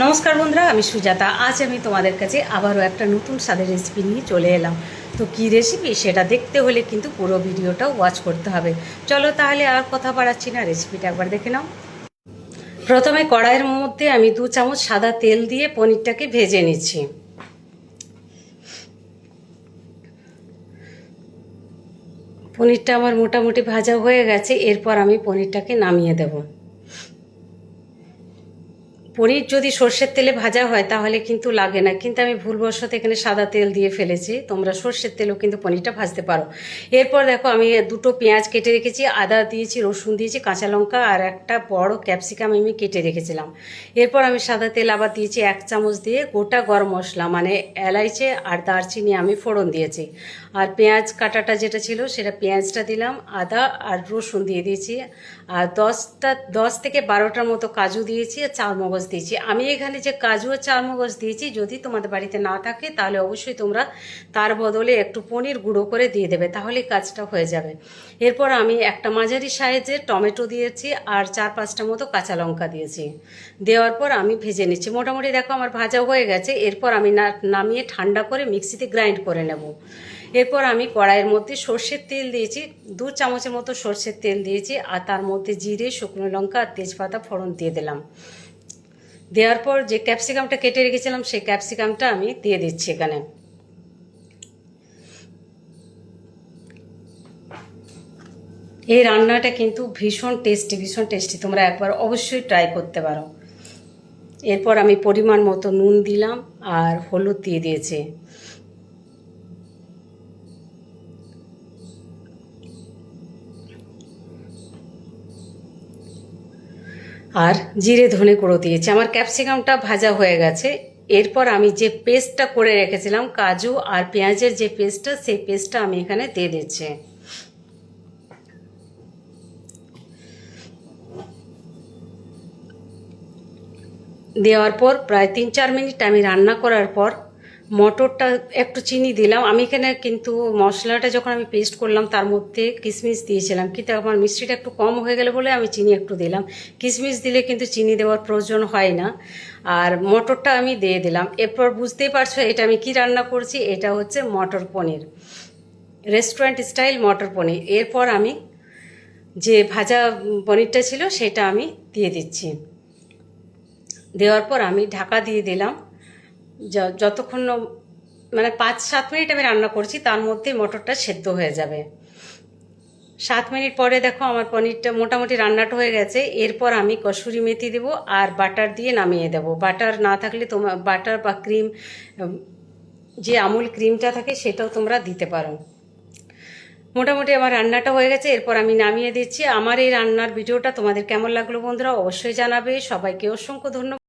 নমস্কার বন্ধুরা, আমি সুজাতা। আজ আমি তোমাদের কাছে আবারও একটা নতুন স্বাদের রেসিপি নিয়ে চলে এলাম। তো কী রেসিপি সেটা দেখতে হলে কিন্তু পুরো ভিডিওটা ওয়াচ করতে হবে। চলো তাহলে আর কথা বাড়াচ্ছি না, রেসিপিটা একবার দেখে নাও। প্রথমে কড়াইয়ের মধ্যে আমি 2 চামচ সাদা তেল দিয়ে পনিরটাকে ভেজে নিচ্ছি। পনিরটা আমার মোটামুটি ভাজা হয়ে গেছে, এরপর আমি পনিরটাকে নামিয়ে দেবো। পনির যদি সর্ষের তেলে ভাজা হয় তাহলে কিন্তু লাগে না, কিন্তু আমি ভুলবশত এখানে সাদা তেল দিয়ে ফেলেছি। তোমরা সর্ষের তেলেও কিন্তু পনিরটা ভাজতে পারো। এরপর দেখো আমি 2টো পেঁয়াজ কেটে রেখেছি, আদা দিয়েছি, রসুন দিয়েছি, কাঁচা লঙ্কা আর একটা বড় ক্যাপসিকাম আমি কেটে রেখেছিলাম। এরপর আমি সাদা তেল আবার দিয়েছি 1 চামচ দিয়ে গোটা গরম মশলা মানে এলাইচি আর দারচিনি আমি ফোড়ন দিয়েছি। আর পেঁয়াজ কাটাটা যেটা ছিল সেটা পেঁয়াজটা দিলাম, আদা আর রসুন দিয়ে দিয়েছি। আর 10 থেকে 12টার মতো কাজু দিয়েছি আর চারমগজ দিয়েছি। আমি এখানে যে কাজু আর চারমগজ দিয়েছি, যদি তোমাদের বাড়িতে না থাকে তাহলে অবশ্যই তোমরা তার বদলে একটু পনির গুঁড়ো করে দিয়ে দেবে, তাহলে কাজটা হয়ে যাবে। এরপর আমি একটা মাঝারি সাইজের টমেটো দিয়েছি আর 4-5টা মতো কাঁচা লঙ্কা দিয়েছি। দেওয়ার পর আমি ভেজে নিচ্ছি। মোটামুটি দেখো আমার ভাজা হয়ে গেছে। এরপর আমি নামিয়ে ঠান্ডা করে মিক্সিতে গ্রাইন্ড করে নেব। এরপর আমি কড়াইয়ের মধ্যে সর্ষের তেল দিয়েছি, 2 চামচের মতো সর্ষের তেল দিয়েছি আর তার মধ্যে জিরে, শুকনো লঙ্কা আর তেজপাতা ফোড়ন দিয়ে দিলাম। দেওয়ার পর যে ক্যাপসিকামটা কেটে রেখেছিলাম সেই ক্যাপসিকামটা আমি দিয়ে দিচ্ছি এখানে। এই রান্নাটা কিন্তু ভীষণ টেস্টি, তোমরা একবার অবশ্যই ট্রাই করতে পারো। এরপর আমি পরিমাণ মতো নুন দিলাম আর হলুদ দিয়ে দিয়েছি। আর জিরে ধনে গুঁড়ো দিয়েছি। আমার ক্যাপসিকামটা ভাজা হয়ে গেছে। এরপর আমি যে পেস্টটা করে রেখেছিলাম কাজু আর পেঁয়াজের যে পেস্টটা, সেই পেস্টটা আমি এখানে দিয়ে দিচ্ছি। দেওয়ার পর প্রায় 3-4 মিনিট আমি রান্না করার পর মটরটা একটু চিনি দিলাম। আমি এখানে কিন্তু মশলাটা যখন আমি পেস্ট করলাম তার মধ্যে কিশমিশ দিয়েছিলাম, কিন্তু আমার মিষ্টিটা একটু কম হয়ে গেল বলে আমি চিনি একটু দিলাম। কিশমিশ দিলে কিন্তু চিনি দেওয়ার প্রয়োজন হয় না। আর মটরটা আমি দিয়ে দিলাম। এরপর বুঝতেই পারছো এটা আমি কি রান্না করছি, এটা হচ্ছে মটর পনির, রেস্টুরেন্ট স্টাইল মটর পনির। এরপর আমি যে ভাজা পনিরটা ছিল সেটা আমি দিয়ে দিচ্ছি। দেওয়ার পর আমি ঢাকা দিয়ে দিলাম। যতক্ষণ মানে 5-7 মিনিট আমি রান্না করছি, তার মধ্যেই মটরটা সেদ্ধ হয়ে যাবে। 7 মিনিট পরে দেখো আমার পনিরটা মোটামুটি রান্নাটা হয়ে গেছে। এরপর আমি কসুরি মেথি দেবো আর বাটার দিয়ে নামিয়ে দেবো। বাটার না থাকলে তোমার বাটার বা ক্রিম, যে আমুল ক্রিমটা থাকে সেটাও তোমরা দিতে পারো। মোটামুটি আমার রান্নাটা হয়ে গেছে, এরপর আমি নামিয়ে দিচ্ছি। আমার এই রান্নার ভিডিওটা তোমাদের কেমন লাগলো বন্ধুরা অবশ্যই জানাবে। সবাইকে অসংখ্য ধন্যবাদ।